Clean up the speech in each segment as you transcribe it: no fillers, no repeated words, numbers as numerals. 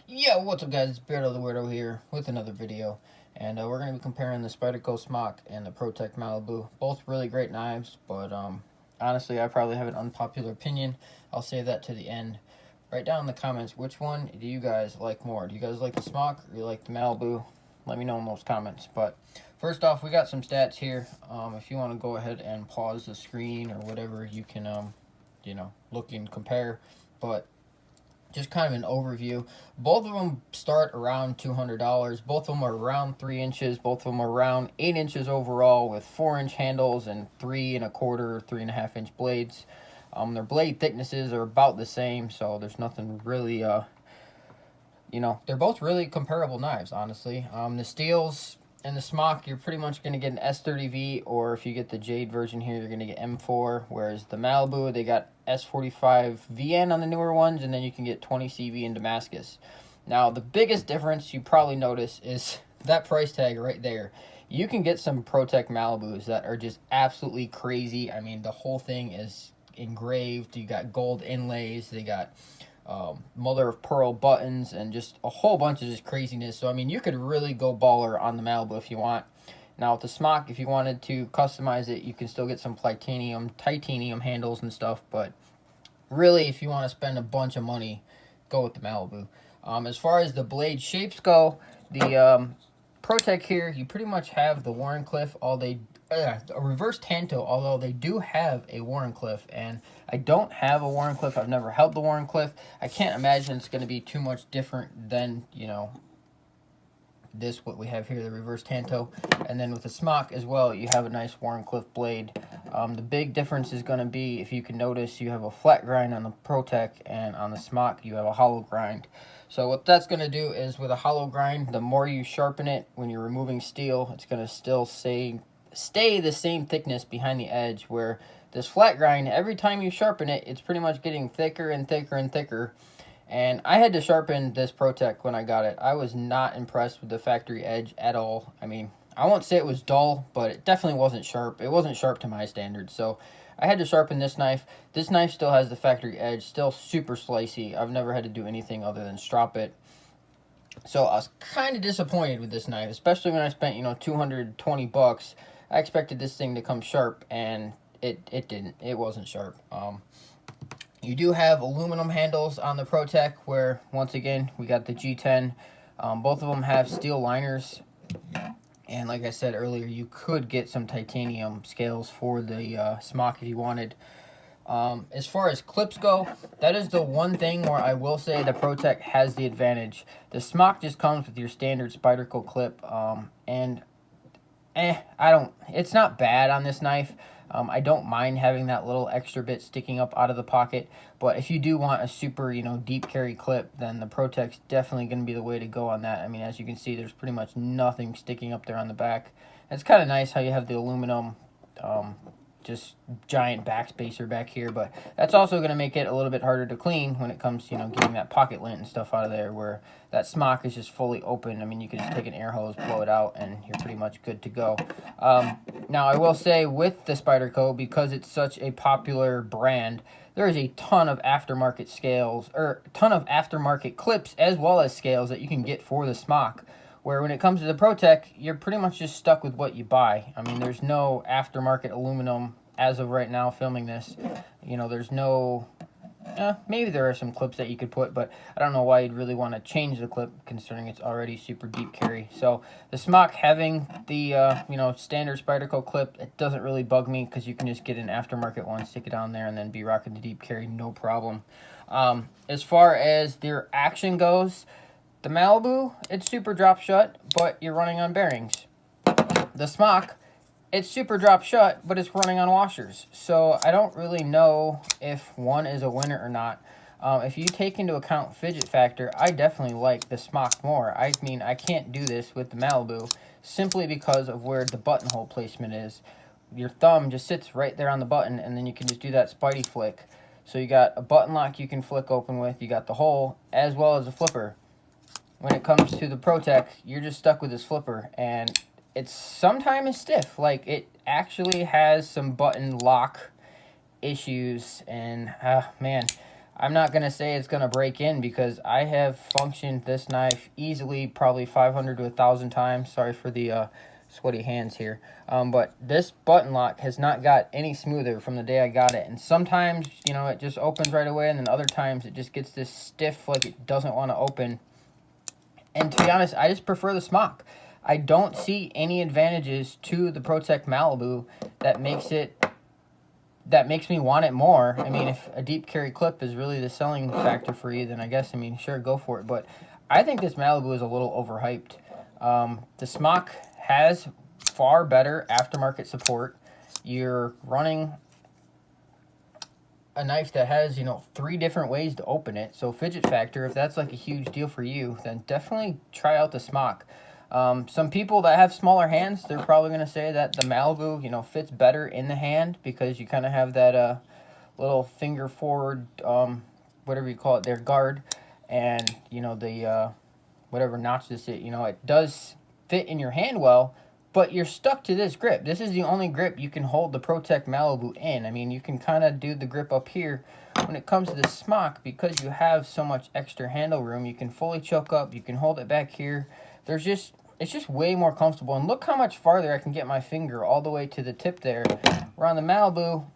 Yeah, what's up guys, it's Beardo.TheWeirdo here with another video. And we're going to be comparing the Spyderco Smock and the Protech Malibu. Both really great knives, but honestly I probably have an unpopular opinion. I'll save that to the end. Write down in the comments which one do you guys like more. Do you guys like the Smock or do you like the Malibu? Let me know in those comments. But first off, we got some stats here. If you want to go ahead and pause the screen or whatever, you can look and compare. But just kind of an overview. Both of them start around $200. Both of them are around 3 inches. Both of them are around 8 inches overall with 4-inch handles and 3 1/4, 3.5-inch blades. Their blade thicknesses are about the same, so there's nothing really, they're both really comparable knives, honestly. The steels and the Smock, you're pretty much going to get an S30V, or if you get the Jade version here, you're going to get M4, whereas the Malibu, they got S45VN on the newer ones, and then you can get 20CV in Damascus. Now, the biggest difference you probably notice is that price tag right there. You can get some protech Malibus that are just absolutely crazy. I mean, the whole thing is engraved. You got gold inlays. They got mother of pearl buttons and just a whole bunch of just craziness. So I mean, you could really go baller on the Malibu if you want. Now with the Smock, if you wanted to customize it, you can still get some titanium handles and stuff. But really, if you want to spend a bunch of money, go with the Malibu. As far as the blade shapes go, the Protech here, you pretty much have the Warncliffe. A reverse Tanto, although they do have a Warncliffe, and I don't have a Warncliffe. I've never held the Warncliffe. I can't imagine it's going to be too much different than, this, what we have here, the reverse Tanto. And then with the Smock as well, you have a nice Warncliffe blade. The big difference is going to be, if you can notice, you have a flat grind on the Protech, and on the Smock, you have a hollow grind. So what that's going to do is, with a hollow grind, the more you sharpen it when you're removing steel, it's going to still stay the same thickness behind the edge, where this flat grind, every time you sharpen it, it's pretty much getting thicker and thicker and thicker. And I had to sharpen this Protech when I got it. I was not impressed with the factory edge at all. I mean, I won't say it was dull, but it definitely wasn't sharp. It wasn't sharp to my standards, so I had to sharpen this knife. This knife still has the factory edge, still super slicey. I've never had to do anything other than strop it. So I was kind of disappointed with this knife, especially when I spent, $220. I expected this thing to come sharp, and it didn't. It wasn't sharp. You do have aluminum handles on the Protech, where, once again, we got the G10. Both of them have steel liners, and like I said earlier, you could get some titanium scales for the Smock if you wanted. As far as clips go, that is the one thing where I will say the Protech has the advantage. The Smock just comes with your standard Spyderco clip, and it's not bad on this knife. I don't mind having that little extra bit sticking up out of the pocket, but if you do want a super, deep carry clip, then the Protech's definitely going to be the way to go on that. I mean, as you can see, there's pretty much nothing sticking up there on the back. It's kind of nice how you have the aluminum, just giant backspacer back here, but that's also going to make it a little bit harder to clean when it comes to, getting that pocket lint and stuff out of there, where that Smock is just fully open. I mean, you can just take an air hose, blow it out, and you're pretty much good to go. Now, I will say with the Spyderco, because it's such a popular brand, there is a ton of aftermarket scales, or a ton of aftermarket clips, as well as scales that you can get for the Smock, where when it comes to the Protech, you're pretty much just stuck with what you buy. I mean, there's no aftermarket aluminum as of right now filming this. There's no... maybe there are some clips that you could put, but I don't know why you'd really want to change the clip, considering it's already super deep carry. So the Smock having the, standard Spyderco clip, it doesn't really bug me, because you can just get an aftermarket one, stick it on there, and then be rocking the deep carry, no problem. As far as their action goes, the Malibu, it's super drop shut, but you're running on bearings. The Smock, it's super drop shut, but it's running on washers. So I don't really know if one is a winner or not. If you take into account Fidget Factor, I definitely like the Smock more. I mean, I can't do this with the Malibu simply because of where the buttonhole placement is. Your thumb just sits right there on the button, and then you can just do that Spidey flick. So you got a button lock you can flick open with, you got the hole, as well as a flipper. When it comes to the Protech, you're just stuck with this flipper, and it's sometimes stiff. Like, it actually has some button lock issues, and man, I'm not going to say it's going to break in because I have functioned this knife easily probably 500 to 1,000 times. Sorry for the sweaty hands here. But this button lock has not got any smoother from the day I got it. And sometimes, you know, it just opens right away, and then other times it just gets this stiff, like it doesn't want to open. And to be honest, I just prefer the Smock. I don't see any advantages to the protech Malibu that makes me want it more. I mean, if a deep carry clip is really the selling factor for you, then I guess, I mean, sure, go for it. But I think this Malibu is a little overhyped. The Smock has far better aftermarket support. You're running a knife that has, you know, 3 different ways to open it. So Fidget Factor, if that's like a huge deal for you, then definitely try out the Smock. Some people that have smaller hands, they're probably going to say that the Malibu, you know, fits better in the hand because you kind of have that little finger forward, whatever you call it, their guard, and, you know, the whatever notch this is, you know, it does fit in your hand well, but you're stuck to this grip. This is the only grip you can hold the protech Malibu in. I mean, you can kind of do the grip up here. When it comes to the Smock, because you have so much extra handle room, you can fully choke up, you can hold it back here. It's just way more comfortable. And look how much farther I can get my finger all the way to the tip there. Where on the Malibu,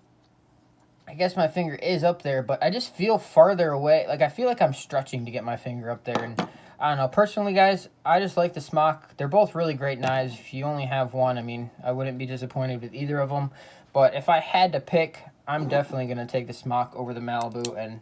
I guess my finger is up there, but I just feel farther away. Like, I feel like I'm stretching to get my finger up there. And I don't know. Personally, guys, I just like the Smock. They're both really great knives. If you only have one, I mean, I wouldn't be disappointed with either of them. But if I had to pick, I'm definitely going to take the Smock over the Malibu. And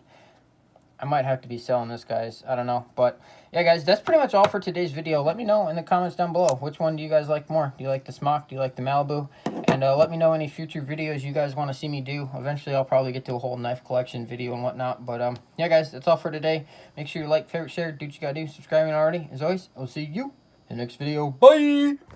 I might have to be selling this, guys. I don't know. But, yeah, guys, that's pretty much all for today's video. Let me know in the comments down below. Which one do you guys like more? Do you like the Smock? Do you like the Malibu? And let me know any future videos you guys want to see me do. Eventually, I'll probably get to a whole knife collection video and whatnot. But, yeah, guys, that's all for today. Make sure you like, favorite, share, do what you gotta do. Subscribing already. As always, I'll see you in the next video. Bye!